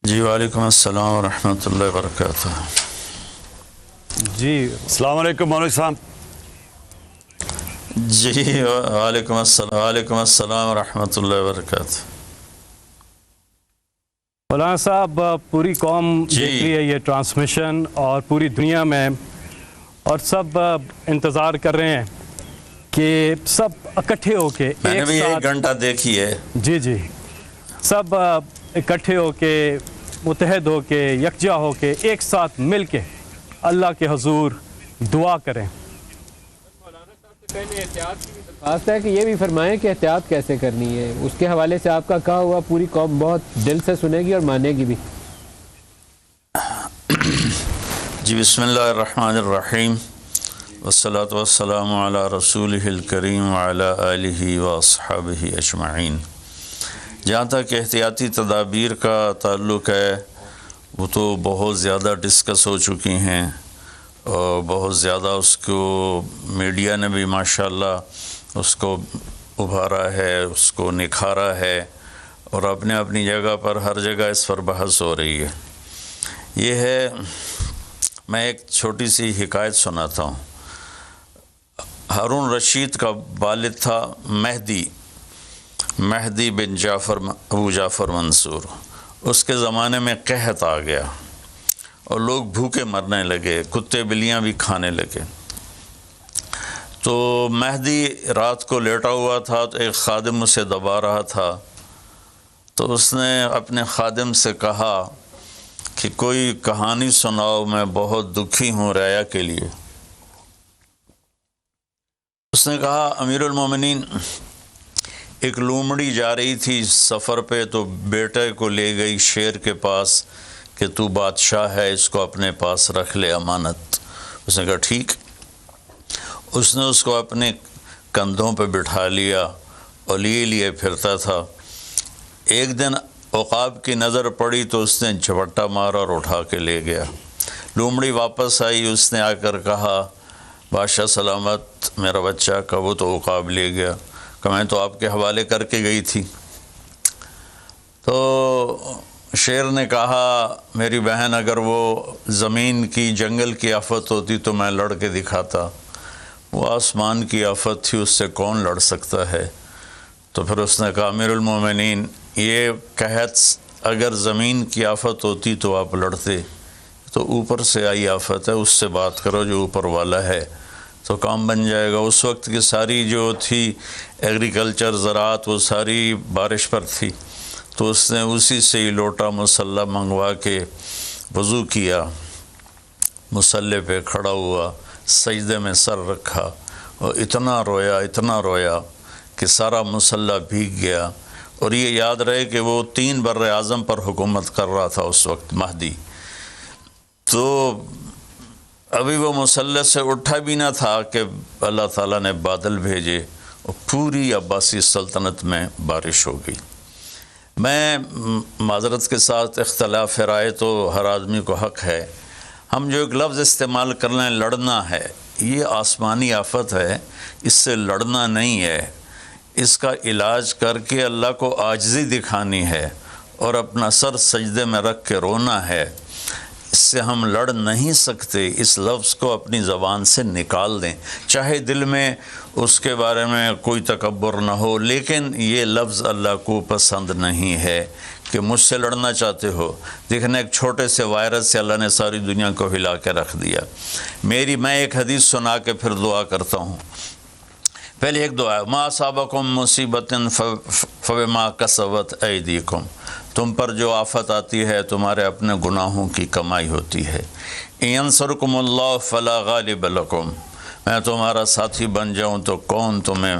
جی وعلیکم السلام ورحمۃ اللہ وبرکاتہ۔ جی السلام علیکم مولوی صاحب۔ جی وعلیکم السلام ورحمۃ اللہ وبرکاتہ۔ مولانا صاحب، پوری قوم دیکھ رہی ہے یہ ٹرانسمیشن اور پوری دنیا میں، اور سب انتظار کر رہے ہیں کہ سب اکٹھے ہو کے میں نے بھی 1 گھنٹہ دیکھی ہے۔ جی سب اکٹھے ہو کے، متحد ہو کے، یکجا ہو کے، ایک ساتھ مل کے اللہ کے حضور دعا کریں۔ پہلے احتیاط کی بھی درخواست ہے کہ یہ بھی فرمائیں کہ احتیاط کیسے کرنی ہے، اس کے حوالے سے آپ کا کہا ہوا پوری قوم بہت دل سے سنے گی اور مانے گی بھی۔ جی بسم اللہ الرحمن الرحیم، والصلاة والسلام علی رسولہ الکریم وعلی آلہ واصحابہ اجمعین۔ جہاں تک احتیاطی تدابیر کا تعلق ہے، وہ تو بہت زیادہ ڈسکس ہو چکی ہیں، اور بہت زیادہ اس کو میڈیا نے بھی ماشاءاللہ اس کو ابھارا ہے، اس کو نکھارا ہے، اور اپنے اپنی جگہ پر ہر جگہ اس پر بحث ہو رہی ہے۔ یہ ہے، میں ایک چھوٹی سی حکایت سناتا ہوں۔ ہارون رشید کا والد تھا مہدی بن ابو جعفر منصور۔ اس کے زمانے میں قحط آ گیا اور لوگ بھوکے مرنے لگے، کتے بلیاں بھی کھانے لگے۔ تو مہدی رات کو لیٹا ہوا تھا، تو ایک خادم اسے دبا رہا تھا، تو اس نے اپنے خادم سے کہا کہ کوئی کہانی سناؤ، میں بہت دکھی ہوں رعایا کے لیے۔ اس نے کہا امیر المومنین، ایک لومڑی جا رہی تھی سفر پہ، تو بیٹے کو لے گئی شیر کے پاس کہ تو بادشاہ ہے، اس کو اپنے پاس رکھ لے امانت۔ اس نے کہا ٹھیک۔ اس نے اس کو اپنے کندھوں پہ بٹھا لیا اور لیے پھرتا تھا۔ ایک دن عقاب کی نظر پڑی تو اس نے جھپٹا مارا اور اٹھا کے لے گیا۔ لومڑی واپس آئی، اس نے آ کر کہا بادشاہ سلامت، میرا بچہ کا وہ تو عقاب لے گیا، کہ میں تو آپ کے حوالے کر کے گئی تھی۔ تو شیر نے کہا میری بہن، اگر وہ زمین کی جنگل کی آفت ہوتی تو میں لڑ کے دکھاتا، وہ آسمان کی آفت تھی، اس سے کون لڑ سکتا ہے؟ تو پھر اس نے کہا امیر المومنین، یہ قحط اگر زمین کی آفت ہوتی تو آپ لڑتے، تو اوپر سے آئی آفت ہے، اس سے بات کرو جو اوپر والا ہے، تو کام بن جائے گا۔ اس وقت کی ساری جو تھی ایگریکلچر، زراعت، وہ ساری بارش پر تھی، تو اس نے اسی سے ہی لوٹا مسلح منگوا کے وضو کیا، مسلح پہ کھڑا ہوا، سجدے میں سر رکھا، اور اتنا رویا کہ سارا مسلح بھیگ گیا۔ اور یہ یاد رہے کہ وہ 3 بر اعظم پر حکومت کر رہا تھا اس وقت مہدی۔ تو ابھی وہ مسلح سے اٹھا بھی نہ تھا کہ اللہ تعالیٰ نے بادل بھیجے اور پوری عباسی سلطنت میں بارش ہو گئی۔ میں معذرت کے ساتھ، اختلاف رائے تو ہر آدمی کو حق ہے، ہم جو ایک لفظ استعمال کر لیں لڑنا ہے، یہ آسمانی آفت ہے، اس سے لڑنا نہیں ہے، اس کا علاج کر کے اللہ کو عاجزی دکھانی ہے اور اپنا سر سجدے میں رکھ کے رونا ہے۔ اس سے ہم لڑ نہیں سکتے، اس لفظ کو اپنی زبان سے نکال دیں، چاہے دل میں اس کے بارے میں کوئی تکبر نہ ہو، لیکن یہ لفظ اللہ کو پسند نہیں ہے کہ مجھ سے لڑنا چاہتے ہو۔ دیکھنا ایک چھوٹے سے وائرس سے اللہ نے ساری دنیا کو ہلا کے رکھ دیا۔ میں ایک حدیث سنا کے پھر دعا کرتا ہوں۔ پہلے ایک دعا ہے، ما اصابکم مصیبت فبما کسبت ایدیکم، تم پر جو آفت آتی ہے تمہارے اپنے گناہوں کی کمائی ہوتی ہے۔ ان ینصرکم اللہ فلا غالب لکم، میں تمہارا ساتھی بن جاؤں تو کون تمہیں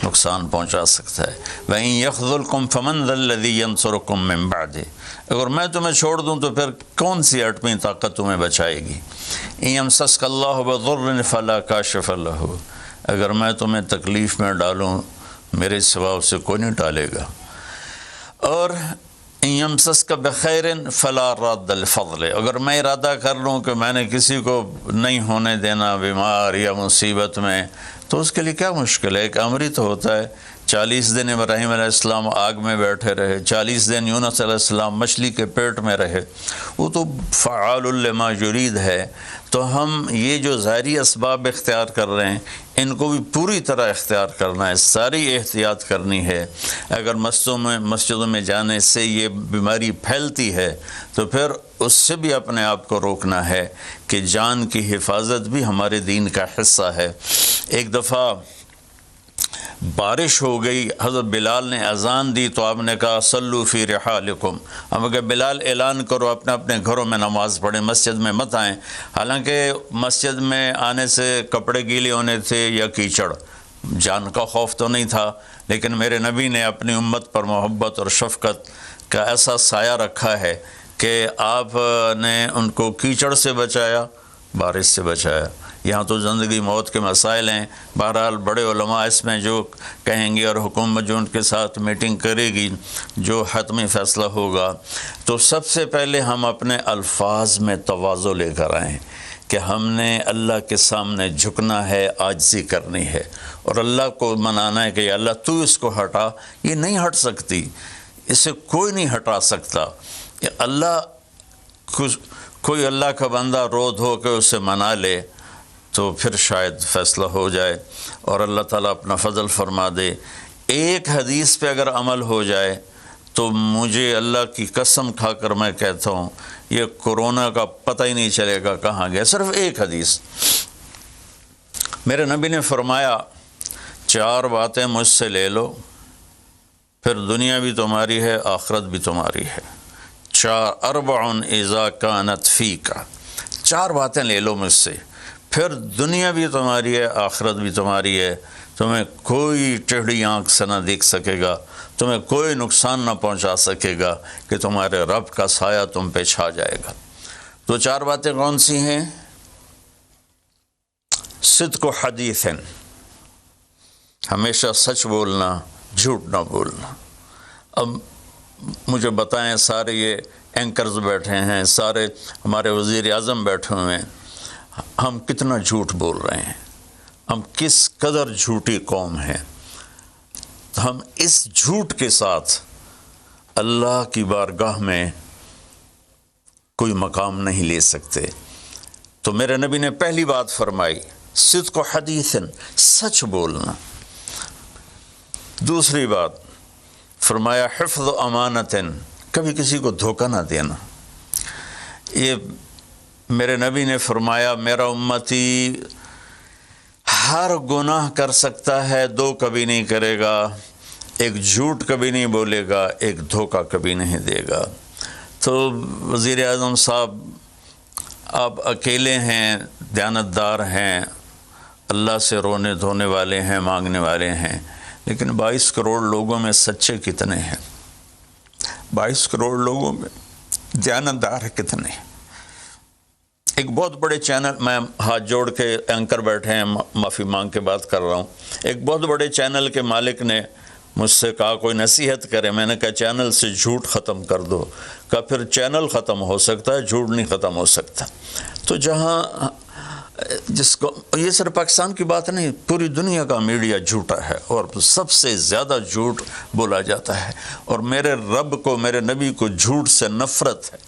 نقصان پہنچا سکتا ہے۔ وَإِن يَخْذُلْكُمْ فَمَنْ ذَا الَّذِي يَنصُرُكُمْ مِنْ بَعْدِهِ، اگر میں تمہیں چھوڑ دوں تو پھر کون سی ایٹمی طاقت تمہیں بچائے گی۔ إِن يَمْسَسْكَ اللَّهُ بِضُرٍّ فَلَا كَاشِفَ لَهُ، اگر میں تمہیں تکلیف میں ڈالوں میرے سوا اسے کوئی نہیں ٹالے گا۔ اور إِن يَمْسَسْكَ بِخَيْرٍ فَلَا رَادَّ لِفَضْلِهِ، اگر میں ارادہ کر لوں کہ میں نے کسی کو نہیں ہونے دینا بیمار یا مصیبت میں، تو اس کے لیے کیا مشکل ہے، ایک امر ہی تو ہوتا ہے۔ 40 دن ابراہیم علیہ السلام آگ میں بیٹھے رہے، 40 دن یونس علیہ السلام مچھلی کے پیٹ میں رہے، وہ تو فعال لما یرید ہے۔ تو ہم یہ جو ظاہری اسباب اختیار کر رہے ہیں ان کو بھی پوری طرح اختیار کرنا ہے، ساری احتیاط کرنی ہے۔ اگر مسجدوں میں جانے سے یہ بیماری پھیلتی ہے تو پھر اس سے بھی اپنے آپ کو روکنا ہے کہ جان کی حفاظت بھی ہمارے دین کا حصہ ہے۔ ایک دفعہ بارش ہو گئی، حضرت بلال نے اذان دی تو آپ نے کہا صلو فی رحالکم، ہم کہ بلال اعلان کرو اپنے اپنے گھروں میں نماز پڑھیں، مسجد میں مت آئیں۔ حالانکہ مسجد میں آنے سے کپڑے گیلے ہونے تھے یا کیچڑ، جان کا خوف تو نہیں تھا، لیکن میرے نبی نے اپنی امت پر محبت اور شفقت کا ایسا سایہ رکھا ہے کہ آپ نے ان کو کیچڑ سے بچایا، بارش سے بچایا۔ یہاں تو زندگی موت کے مسائل ہیں، بہرحال بڑے علماء اس میں جو کہیں گے اور حکومت جو ان کے ساتھ میٹنگ کرے گی، جو حتمی فیصلہ ہوگا، تو سب سے پہلے ہم اپنے الفاظ میں تواضع لے کر آئیں کہ ہم نے اللہ کے سامنے جھکنا ہے، عاجزی کرنی ہے، اور اللہ کو منانا ہے کہ یا اللہ تو اس کو ہٹا، یہ نہیں ہٹ سکتی، اسے کوئی نہیں ہٹا سکتا۔ اللہ کوئی اللہ کا بندہ رو دھو کے اسے منا لے تو پھر شاید فیصلہ ہو جائے اور اللہ تعالیٰ اپنا فضل فرما دے۔ ایک حدیث پہ اگر عمل ہو جائے تو مجھے اللہ کی قسم کھا کر میں کہتا ہوں یہ کورونا کا پتہ ہی نہیں چلے گا کہاں گیا۔ صرف ایک حدیث، میرے نبی نے فرمایا 4 باتیں مجھ سے لے لو، پھر دنیا بھی تمہاری ہے، آخرت بھی تمہاری ہے۔ 4 اذا کانت فیک، 4 باتیں لے لو مجھ سے، پھر دنیا بھی تمہاری ہے، آخرت بھی تمہاری ہے، تمہیں کوئی ٹیڑھی آنکھ سے نہ دیکھ سکے گا، تمہیں کوئی نقصان نہ پہنچا سکے گا کہ تمہارے رب کا سایہ تم پہ چھا جائے گا۔ تو 4 باتیں کون سی ہیں؟ صدق و حدیث، ہمیشہ سچ بولنا، جھوٹ نہ بولنا۔ اب مجھے بتائیں، سارے یہ اینکرز بیٹھے ہیں، سارے ہمارے وزیر اعظم بیٹھے ہوئے ہیں، ہم کتنا جھوٹ بول رہے ہیں، ہم کس قدر جھوٹی قوم ہیں۔ ہم اس جھوٹ کے ساتھ اللہ کی بارگاہ میں کوئی مقام نہیں لے سکتے۔ تو میرے نبی نے پہلی بات فرمائی صدق و حدیث، سچ بولنا۔ دوسری بات فرمایا حفظ و امانت، کبھی کسی کو دھوکہ نہ دینا۔ یہ میرے نبی نے فرمایا میرا امتی ہر گناہ کر سکتا ہے، 2 کبھی نہیں کرے گا، ایک جھوٹ کبھی نہیں بولے گا، ایک دھوکہ کبھی نہیں دے گا۔ تو وزیر اعظم صاحب آپ اکیلے ہیں، دیانتدار ہیں، اللہ سے رونے دھونے والے ہیں، مانگنے والے ہیں، لیکن 22 کروڑ لوگوں میں سچے کتنے ہیں؟ 22 کروڑ لوگوں میں دیانتدار کتنے ہیں؟ ایک بہت بڑے چینل، میں ہاتھ جوڑ کے اینکر بیٹھے ہیں، معافی مانگ کے بات کر رہا ہوں، ایک بہت بڑے چینل کے مالک نے مجھ سے کہا کوئی نصیحت کرے، میں نے کہا چینل سے جھوٹ ختم کر دو۔ کہا پھر چینل ختم ہو سکتا ہے، جھوٹ نہیں ختم ہو سکتا۔ تو جہاں جس کو، یہ صرف پاکستان کی بات نہیں، پوری دنیا کا میڈیا جھوٹا ہے اور سب سے زیادہ جھوٹ بولا جاتا ہے، اور میرے رب کو، میرے نبی کو جھوٹ سے نفرت ہے۔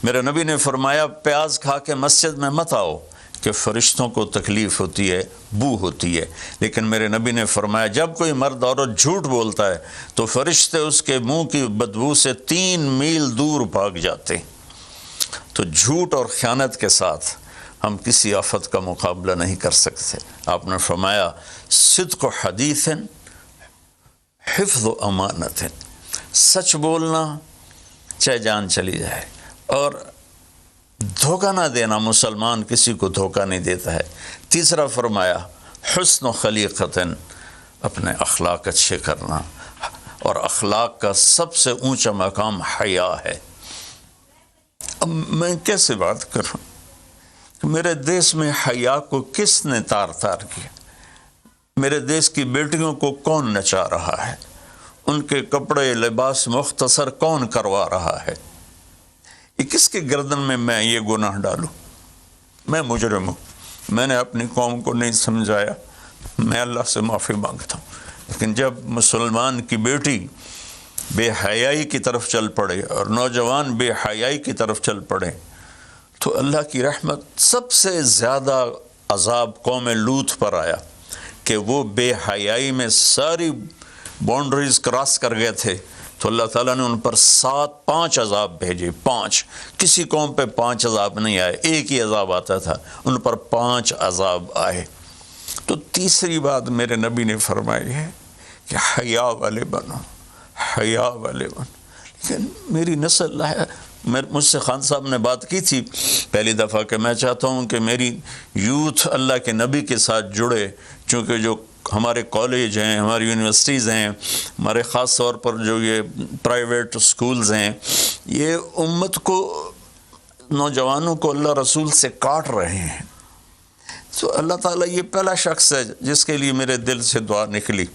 میرے نبی نے فرمایا پیاز کھا کے مسجد میں مت آؤ کہ فرشتوں کو تکلیف ہوتی ہے، بو ہوتی ہے، لیکن میرے نبی نے فرمایا جب کوئی مرد عورت جھوٹ بولتا ہے تو فرشتے اس کے منہ کی بدبو سے 3 میل دور بھاگ جاتے۔ تو جھوٹ اور خیانت کے ساتھ ہم کسی آفت کا مقابلہ نہیں کر سکتے۔ آپ نے فرمایا صدق و حدیث، حفظ و امانت، سچ بولنا چاہے جان چلی جائے، اور دھوکہ نہ دینا، مسلمان کسی کو دھوکہ نہیں دیتا ہے۔ تیسرا فرمایا حسن و خلیقت، اپنے اخلاق اچھے کرنا، اور اخلاق کا سب سے اونچا مقام حیا ہے۔ اب میں کیسے بات کروں کہ میرے دیش میں حیا کو کس نے تار کیا؟ میرے دیش کی بیٹیوں کو کون نچا رہا ہے؟ ان کے کپڑے لباس مختصر کون کروا رہا ہے؟ یہ کس کے گردن میں یہ گناہ ڈالوں؟ میں مجرم ہوں، میں نے اپنی قوم کو نہیں سمجھایا، میں اللہ سے معافی مانگتا ہوں۔ لیکن جب مسلمان کی بیٹی بے حیائی کی طرف چل پڑے اور نوجوان بے حیائی کی طرف چل پڑے تو اللہ کی رحمت سب سے زیادہ عذاب قوم لوط پر آیا کہ وہ بے حیائی میں ساری باؤنڈریز کراس کر گئے تھے، تو اللہ تعالیٰ نے ان پر 5 عذاب بھیجے۔ 5 کسی قوم پہ 5 عذاب نہیں آئے، ایک ہی عذاب آتا تھا، ان پر 5 عذاب آئے۔ تو تیسری بات میرے نبی نے فرمائی ہے کہ حیا والے بنو، حیا والے بنو۔ لیکن میری نسل ہے، مجھ سے خان صاحب نے بات کی تھی پہلی دفعہ کہ میں چاہتا ہوں کہ میری یوتھ اللہ کے نبی کے ساتھ جڑے، چونکہ جو ہمارے کالج ہیں، ہماری یونیورسٹیز ہیں، ہمارے خاص طور پر جو یہ پرائیویٹ سکولز ہیں، یہ امت کو، نوجوانوں کو اللہ رسول سے کاٹ رہے ہیں۔ تو اللہ تعالیٰ یہ پہلا شخص ہے جس کے لیے میرے دل سے دعا نکلی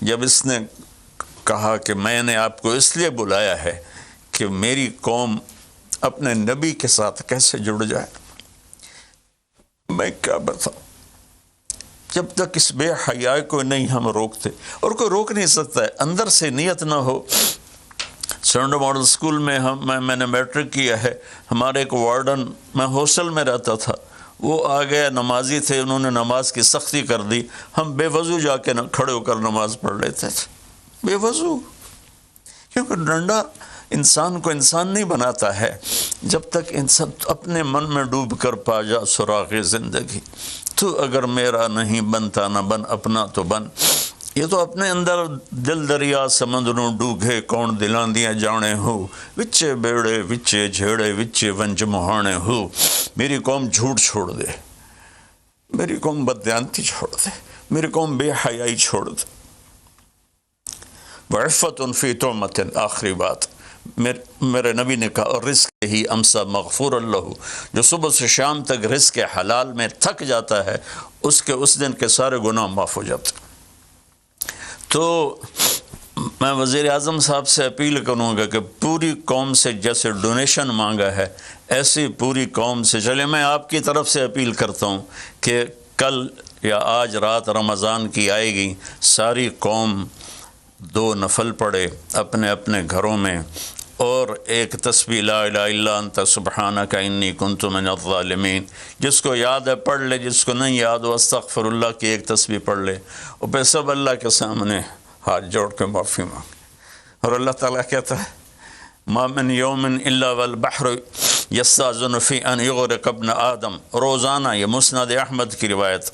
جب اس نے کہا کہ میں نے آپ کو اس لیے بلایا ہے کہ میری قوم اپنے نبی کے ساتھ کیسے جڑ جائے۔ میں کیا بتاؤں، جب تک اس بے حیائی کو نہیں ہم روکتے، اور کوئی روک نہیں سکتا ہے، اندر سے نیت نہ ہو۔ سرنڈو ماڈل اسکول میں میں نے میٹرک کیا ہے، ہمارے ایک وارڈن، میں ہاسٹل میں رہتا تھا، وہ آ گئے، نمازی تھے، انہوں نے نماز کی سختی کر دی، ہم بے وضو جا کے کھڑے ہو کر نماز پڑھ لیتے تھے، بے وضو، کیونکہ ڈنڈا انسان کو انسان نہیں بناتا ہے جب تک انسان اپنے من میں ڈوب کر پا جا سراغ زندگی۔ تو اگر میرا نہیں بنتا نہ بن، اپنا تو بن۔ یہ تو اپنے اندر دل دریا سمندروں ڈوگے کون دلاں دیاں جانے ہو، وچے بیڑے وچے جھیڑے وچے ونج مہانے ہو۔ میری قوم جھوٹ چھوڑ دے، میری قوم بددیانتی چھوڑ دے، میری قوم بے حیائی چھوڑ دے۔ وعفت فی تہمت، آخری بات میرے نبی نے کہا، اور رزق ہی امسا مغفور اللہ، جو صبح سے شام تک رزق حلال میں تھک جاتا ہے اس دن کے سارے گناہ معاف ہو جاتے۔ تو میں وزیر اعظم صاحب سے اپیل کروں گا کہ پوری قوم سے جیسے ڈونیشن مانگا ہے ایسی پوری قوم سے چلے۔ میں آپ کی طرف سے اپیل کرتا ہوں کہ کل یا آج رات رمضان کی آئے گی، ساری قوم 2 نفل پڑھے اپنے اپنے گھروں میں، اور ایک تسبیح لا الہ الا انت سبحانک انی کنت من الظالمین، جس کو یاد ہے پڑھ لے، جس کو نہیں یاد ہو استغفر اللہ کی ایک تسبیح پڑھ لے، اور پھر سب اللہ کے سامنے ہاتھ جوڑ کے معافی مانگے۔ اور اللہ تعالیٰ کہتا ہے ما من یوم الا والبحر یستاذن فی ان یغرق ابن آدم، روزانہ، یہ مسند احمد کی روایت،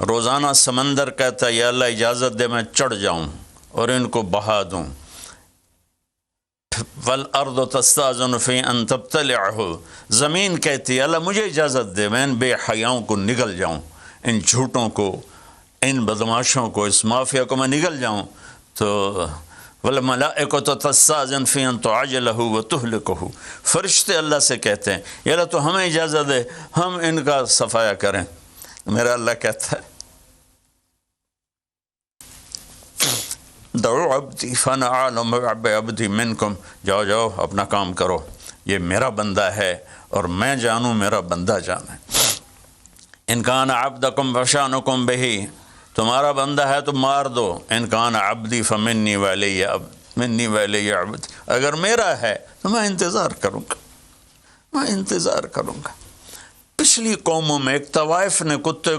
روزانہ سمندر کہتا ہے یا اللہ اجازت دے میں چڑھ جاؤں اور ان کو بہا دوں۔ والارض تستاذن فی ان تبتلعہ، زمین کہتی ہے اللہ مجھے اجازت دے میں ان بے حیاؤں کو نگل جاؤں، ان جھوٹوں کو، ان بدماشوں کو، اس مافیا کو میں نگل جاؤں۔ تو والملائکۃ تستاذن فی ان تعجلہ وتہلکہ، فرشتے اللہ سے کہتے ہیں یا اللہ تو ہمیں اجازت دے ہم ان کا صفایا کریں۔ میرا اللہ کہتا ہے دعو عبدی فانا اعلم بعبدی منکم، جاؤ جاؤ اپنا کام کرو، یہ میرا بندہ ہے اور میں جانوں میرا بندہ جانے۔ ان کان عبدکم فشانکم بہی، تمہارا بندہ ہے تو مار دو، ان کان عبدی فمنی ولی منی ولی عبد، اگر میرا ہے تو میں انتظار کروں گا، میں انتظار کروں گا۔ پچھلی قوموں میں ایک طوائف نے کتے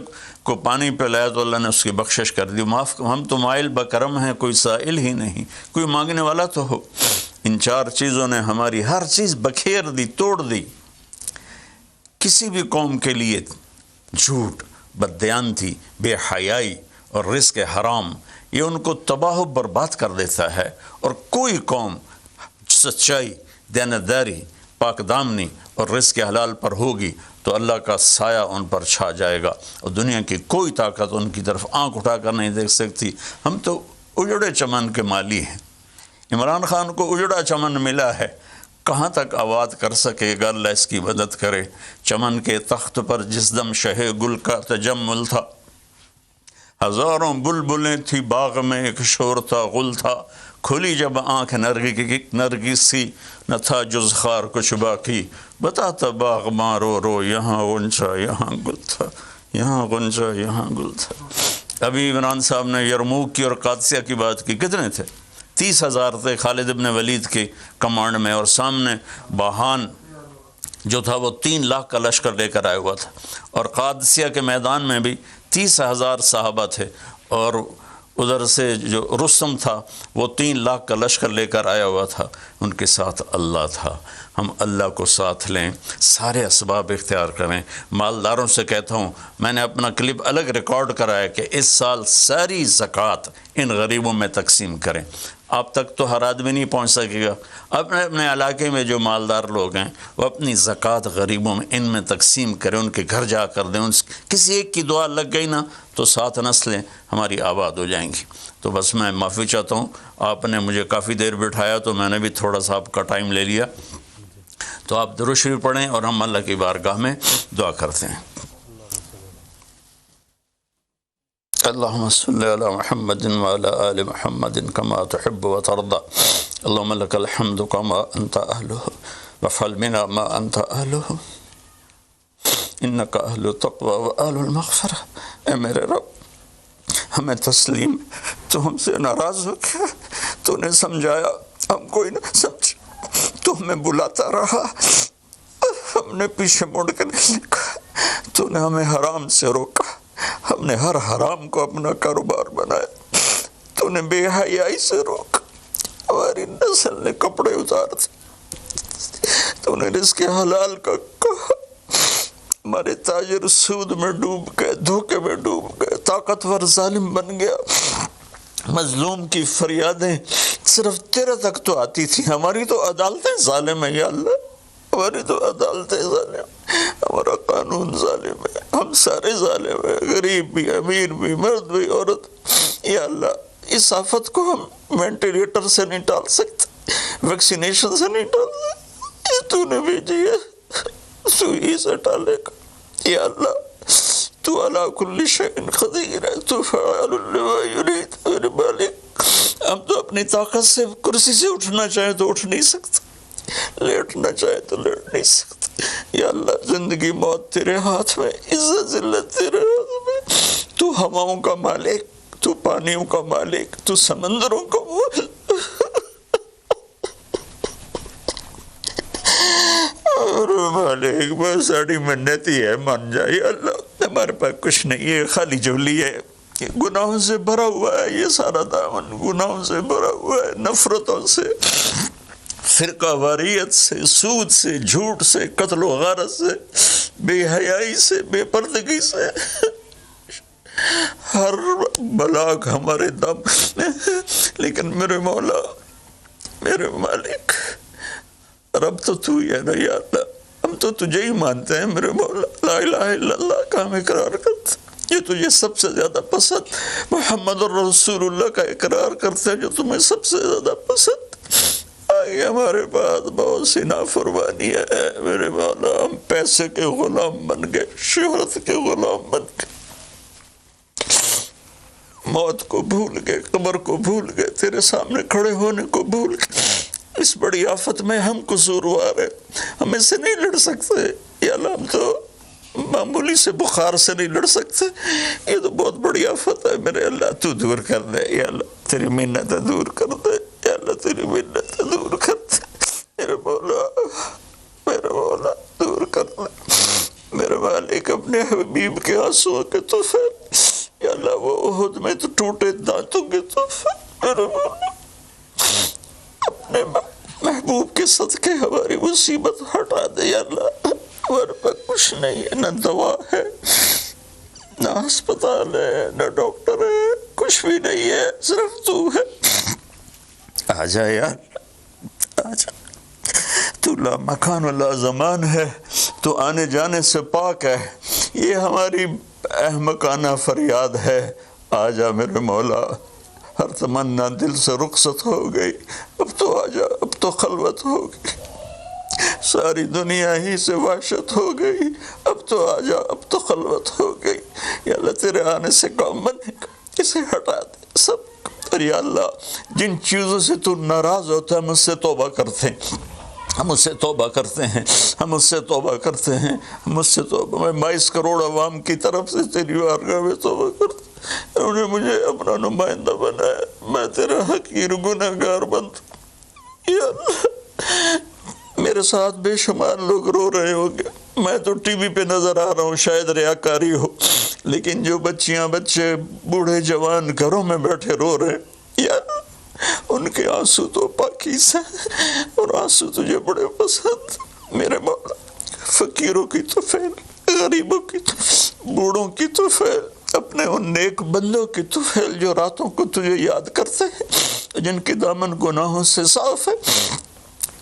کو پانی پلایا تو اللہ نے اس کی بخشش کر دی، معاف، ہم تو مائل بکرم ہیں، کوئی سائل ہی نہیں، کوئی مانگنے والا تو ہو۔ ان 4 چیزوں نے ہماری ہر چیز بکھیر دی، توڑ دی۔ کسی بھی قوم کے لیے جھوٹ، بددیانتی، بے حیائی اور رزق حرام یہ ان کو تباہ و برباد کر دیتا ہے، اور کوئی قوم سچائی، دیانتداری، پاک دامنی اور رزق حلال پر ہوگی تو اللہ کا سایہ ان پر چھا جائے گا، اور دنیا کی کوئی طاقت ان کی طرف آنکھ اٹھا کر نہیں دیکھ سکتی۔ ہم تو اجڑے چمن کے مالی ہیں، عمران خان کو اجڑا چمن ملا ہے، کہاں تک آباد کر سکے گا، اللہ اس کی مدد کرے۔ چمن کے تخت پر جس دم شہ گل کا تجمل تھا، ہزاروں بلبلیں تھی باغ میں، ایک شور تھا، غل تھا، کھلی جب آنکھ نرگس سی، نہ تھا جز خار کچھ باقی، بتاتا باغ ماں رو رو، یہاں غنچہ یہاں گل تھا، یہاں غنچہ یہاں گل تھا۔ ابھی عمران صاحب نے یرموک کی اور قادسیہ کی بات کی، کتنے تھے؟ 30,000 تھے خالد ابن ولید کی کمانڈ میں، اور سامنے باہان جو تھا وہ 3 لاکھ کا لشکر لے کر آیا ہوا تھا، اور قادسیہ کے میدان میں بھی 30,000 صحابہ تھے، اور ادھر سے جو رستم تھا وہ 3 لاکھ کا لشکر لے کر آیا ہوا تھا، ان کے ساتھ اللہ تھا۔ ہم اللہ کو ساتھ لیں، سارے اسباب اختیار کریں۔ مالداروں سے کہتا ہوں، میں نے اپنا کلپ الگ ریکارڈ کرایا کہ اس سال ساری زکوٰۃ ان غریبوں میں تقسیم کریں۔ آپ تک تو ہر آدمی نہیں پہنچ سکے گا، اپنے اپنے علاقے میں جو مالدار لوگ ہیں وہ اپنی زکوٰۃ غریبوں میں ان میں تقسیم کریں، ان کے گھر جا کر دیں۔ کسی ایک کی دعا لگ گئی نا تو 7 نسلیں ہماری آباد ہو جائیں گی۔ تو بس میں معافی چاہتا ہوں، آپ نے مجھے کافی دیر بٹھایا تو میں نے بھی تھوڑا سا آپ کا ٹائم لے لیا، تو آپ درود شریف پڑھیں اور ہم اللہ کی بارگاہ میں دعا کرتے ہیں۔ اللهم صل على محمد وعلى آل محمد كما تحب وترضى اللهم لك الحمد كما أنت أهله وافعل بنا ما أنت أهله إنك أهل التقوى وأهل المغفرة۔ اے میرے رب، ہمیں تسلیم، تو ہم سے ناراض ہو گیا، تو نے سمجھایا، ہم کوئی نہ سمجھ، تو ہمیں بلاتا رہا، ہم نے پیچھے مڑ کر نہیں دیکھا، تو نے ہمیں حرام سے روکا، ہم نے ہر حرام کو اپنا کاروبار بنایا، تو نے بے حیائی سے روکا، ہماری نسل نے کپڑے اتار دیے، تو نے رزق حلال کا کہا، ہمارے تاجر سود میں ڈوب گئے، دھوکے میں ڈوب گئے، طاقتور ظالم بن گیا، مظلوم کی فریادیں صرف تیرے تک تو آتی تھی، ہماری تو عدالتیں ظالم ہیں یا اللہ، ہماری تو عدالتیں ظالم، ہمارا قانون ظالم ہے، ہم سارے ظالم ہیں، غریب بھی، امیر بھی، مرد بھی، عورت۔ یا اللہ، اس آفت کو ہم وینٹیلیٹر سے نہیں ٹال سکتے، ویکسینیشن سے نہیں ٹال سکتے، یہ تو نے بھیجی ہے، تو ہی سے ٹالے گا۔ یا اللہ، تو علی کل شیء قدیر ہے، تو فعال لما یرید۔ میرے مالک، ہم تو اپنی طاقت سے کرسی سے اٹھنا چاہیں تو اٹھ نہیں سکتے، لیٹنا چاہے تو لیٹ نہیں سکتے۔ یا اللہ، زندگی موت تیرے ہاتھ میں، عزت ذلت تیرے ہاتھ میں، تو ہواؤں کا مالک، تو پانیوں کا مالک، تو سمندروں کا مالک۔ اور مالک، بس ساڑی منتی ہے، مان جائے اللہ، ہمارے پاس کچھ نہیں ہے، خالی جھولی ہے، گناہوں سے بھرا ہوا ہے، یہ سارا دامن گناہوں سے بھرا ہوا ہے، نفرتوں سے، فرقہ واریت سے، سود سے، جھوٹ سے، قتل و غارت سے، بے حیائی سے، بے پردگی سے، ہر بلاک ہمارے دم میں۔ لیکن میرے مولا، میرے مالک، رب تو تو ہی ہے نا یا اللہ، ہم تو تجھے ہی مانتے ہیں میرے مولا، لا الہ الا اللہ کا ہم اقرار کرتے ہیں، یہ تجھے سب سے زیادہ پسند، محمد رسول اللہ کا اقرار کرتے ہیں جو تمہیں سب سے زیادہ پسند۔ آئی ہمارے پاس بہت سی نافرمانی ہے میرے مولا، ہم پیسے کے غلام بن گئے، شہرت کے غلام بن گئے، موت کو بھول گئے، قبر کو بھول گئے، تیرے سامنے کھڑے ہونے کو بھول گئے۔ اس بڑی آفت میں ہم قصوروار ہیں، ہم اس سے نہیں لڑ سکتے یا اللہ، ہم تو معمولی سے بخار سے نہیں لڑ سکتے، یہ تو بہت بڑی آفت ہے میرے اللہ، تو دور کر دے یا اللہ، تیری منتیں دور کر دے یا اللہ، تیری منتیں دور کر دے میرے مولا، میرے مولا، دور کر دے میرے مالک، اپنے حبیب کے آنسوں کے تحفے یا اللہ، وہ احد میں تو ٹوٹے دانتوں کے تحفے میرے مولا، اپنے محبوب کے صدقے ہماری مصیبت ہٹا دے یا اللہ، ہمارے پاس کچھ نہیں ہے، نہ دوا ہے، نہ ہسپتال ہے، نہ ڈاکٹر ہے، کچھ بھی نہیں ہے، صرف تو ہے۔ آ جا یار، آ جا، تو لا مکان ولا زمان ہے، تو آنے جانے سے پاک ہے، یہ ہماری احمقانہ فریاد ہے، آ جا میرے مولا، ہر تمنا دل سے رخصت ہو گئی، اب تو آ جا، اب تو خلوت ہو گئی، ساری دنیا ہی سے وحشت ہو گئی، اب تو آ جا، اب تو خلوت ہو گئی یا اللہ، تیرے آنے سے کام بنے گا، اسے ہٹا دے سب۔ اور یا اللہ، جن چیزوں سے تو ناراض ہوتا ہے ہم اس سے توبہ کرتے ہیں، ہم اس سے توبہ کرتے ہیں، ہم اس سے توبہ کرتے ہیں، ہم اس سے توبہ، میں 22 کروڑ عوام کی طرف سے تیری بارگاہ میں توبہ کرتا ہوں انہوں نے مجھے اپنا نمائندہ بنایا، میں تیرا حقیر گنہگار بندہ۔ یا اللہ میرے ساتھ بے شمار لوگ رو رہے ہوں گے، میں تو ٹی وی پہ نظر آ رہا ہوں، شاید ریاکاری ہو، لیکن جو بچیاں بچے بوڑھے جوان گھروں میں بیٹھے رو رہے ہیں، یا ان کے آنسو تو پاکیزہ ہیں اور آنسو تجھے بڑے پسند۔ میرے مولا فقیروں کی تو فیل، غریبوں کی تو، بوڑھوں کی تو فیل، اپنے ان نیک بندوں کی تو فیل جو راتوں کو تجھے یاد کرتے ہیں، جن کی دامن گناہوں سے صاف ہے۔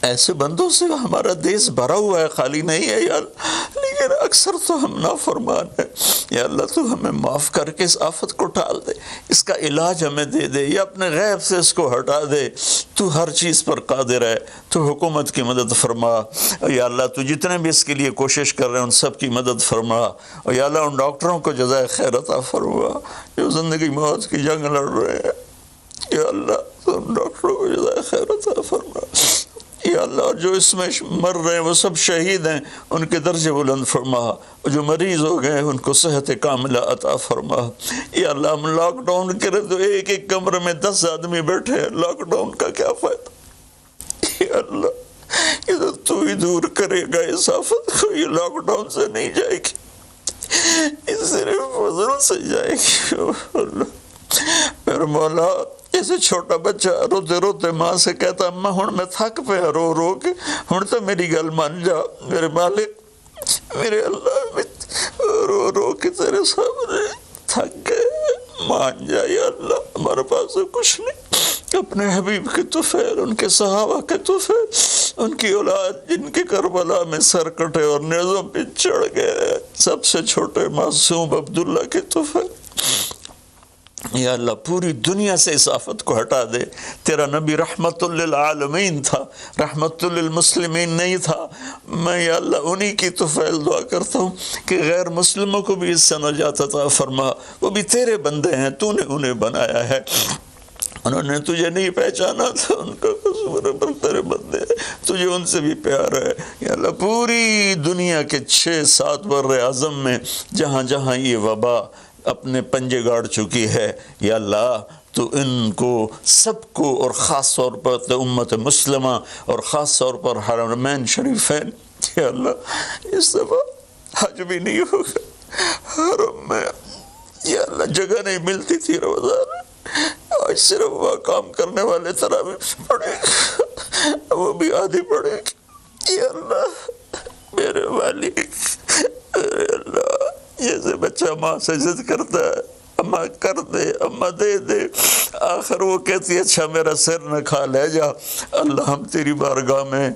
ایسے بندوں سے ہمارا دیس بھرا ہوا ہے، خالی نہیں ہے یا اللہ، لیکن اکثر تو ہم نافرمان ہیں۔ یا اللہ تو ہمیں معاف کر کے اس آفت کو ٹال دے، اس کا علاج ہمیں دے دے، یا اپنے غیب سے اس کو ہٹا دے۔ تو ہر چیز پر قادر ہے، تو حکومت کی مدد فرما۔ یا اللہ تو جتنے بھی اس کے لیے کوشش کر رہے ہیں ان سب کی مدد فرما۔ اور یا اللہ ان ڈاکٹروں کو جزائے خیر عطا فرما جو زندگی موت کی جنگ لڑ رہے ہیں۔ یا اللہ تو ان ڈاکٹروں کو جزائے خیر عطا فرما۔ یا اللہ جو اس میں مر رہے ہیں وہ سب شہید ہیں، ان کے درجے بلند فرما، اور جو مریض ہو گئے ان کو صحت کاملہ عطا فرما۔ یا اللہ ہم لاک ڈاؤن کرے تو ایک ایک کمرے میں 10 آدمی بیٹھے ہیں، لاک ڈاؤن کا کیا فائدہ؟ یا اللہ یہ تو تو ہی دور کرے گا اس آفت کو، یہ لاک ڈاؤن سے نہیں جائے گی، یہ صرف فضل سے جائے گی۔ اللہ میرے مولا جیسے چھوٹا بچہ روتے روتے ماں سے کہتا اماں ہن میں تھک پیا رو رو کے، ہن تو میری گل مان جا میرے مالک، میرے اللہ رو رو کے تیرے سامنے تھک گئے، مان جا یا اللہ ہمارے پاس کچھ نہیں، اپنے حبیب کے طفیل، ان کے صحابہ کے طفیل، ان کی اولاد جن کے کربلا میں سر کٹے اور نیزوں پہ چڑھ گئے، سب سے چھوٹے معصوم عبداللہ کے طفیل۔ یا اللہ پوری دنیا سے اس آفت کو ہٹا دے۔ تیرا نبی رحمت للعالمین تھا، رحمت للمسلمین نہیں تھا۔ میں یا اللہ انہی کی طفیل دعا کرتا ہوں کہ غیر مسلموں کو بھی اس سے نجات عطا فرما، وہ بھی تیرے بندے ہیں، تو نے انہیں بنایا ہے، انہوں نے تجھے نہیں پہچانا تھا، ان کا قصور ہے، پر تیرے بندے ہیں، تجھے ان سے بھی پیار ہے۔ یا اللہ پوری دنیا کے 6-7 بر اعظم میں جہاں جہاں یہ وبا اپنے پنجے گاڑ چکی ہے، یا اللہ تو ان کو سب کو، اور خاص طور پر امت مسلمہ اور خاص طور پر حرمین شریفین، یا اللہ اس دفعہ حج بھی نہیں ہوگا حرم میں، یا اللہ جگہ نہیں ملتی تھی روزانہ، آج صرف وہ کام کرنے والے تراویح پڑھے گا، وہ بھی آدھی پڑھے گی۔ یا اللہ میرے مالک، میرے اللہ جیسے بچہ ماں سے ضد کرتا ہے اماں کر دے، اماں دے دے، آخر وہ کہتی ہے اچھا میرا سر نہ کھا لے جا۔ اللہ ہم تیری بارگاہ میں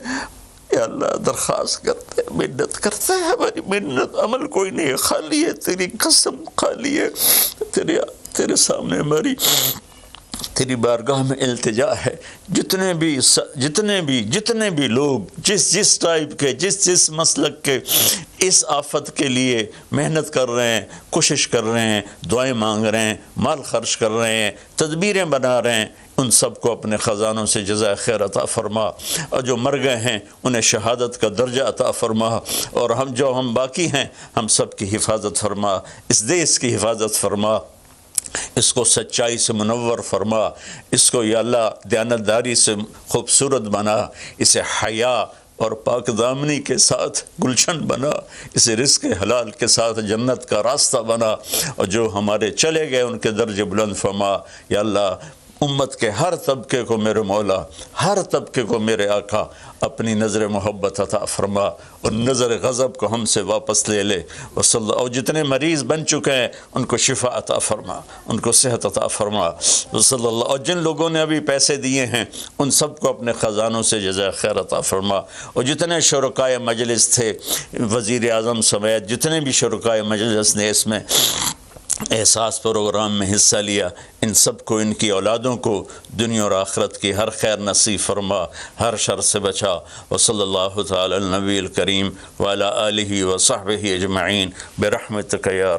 یا اللہ درخواست کرتے ہیں، منت کرتے ہیں، ہماری منت عمل کوئی نہیں ہے، خالی ہے تیری قسم، خالی ہے تیرے سامنے ہماری تیری بارگاہ میں التجا ہے۔ جتنے بھی لوگ جس ٹائپ کے جس مسلک کے اس آفت کے لیے محنت کر رہے ہیں، کوشش کر رہے ہیں، دعائیں مانگ رہے ہیں، مال خرچ کر رہے ہیں، تدبیریں بنا رہے ہیں، ان سب کو اپنے خزانوں سے جزائے خیر عطا فرما، اور جو مر گئے ہیں انہیں شہادت کا درجہ عطا فرما، اور ہم باقی ہیں ہم سب کی حفاظت فرما، اس دیس کی حفاظت فرما، اس کو سچائی سے منور فرما، اس کو یا اللہ دیانتداری سے خوبصورت بنا، اسے حیا اور پاک دامنی کے ساتھ گلشن بنا، اسے رزق حلال کے ساتھ جنت کا راستہ بنا، اور جو ہمارے چلے گئے ان کے درجے بلند فرما۔ یا اللہ امت کے ہر طبقے کو میرے مولا، ہر طبقے کو میرے آقا اپنی نظر محبت عطا فرما، اور نظر غضب کو ہم سے واپس لے لے، اور جتنے مریض بن چکے ہیں ان کو شفا عطا فرما، ان کو صحت عطا فرما، صلی اللہ، اور جن لوگوں نے ابھی پیسے دیے ہیں ان سب کو اپنے خزانوں سے جزائے خیر عطا فرما، اور جتنے شرکائے مجلس تھے، وزیر اعظم سمیت جتنے بھی شرکائے مجلس نے اس میں احساس پروگرام میں حصہ لیا، ان سب کو، ان کی اولادوں کو دنیا اور آخرت کی ہر خیر نصیب فرما، ہر شر سے بچا، وصلی اللہ تعالی النبی الکریم وعلی آلہ وصحبہ اجمعین برحمتک یا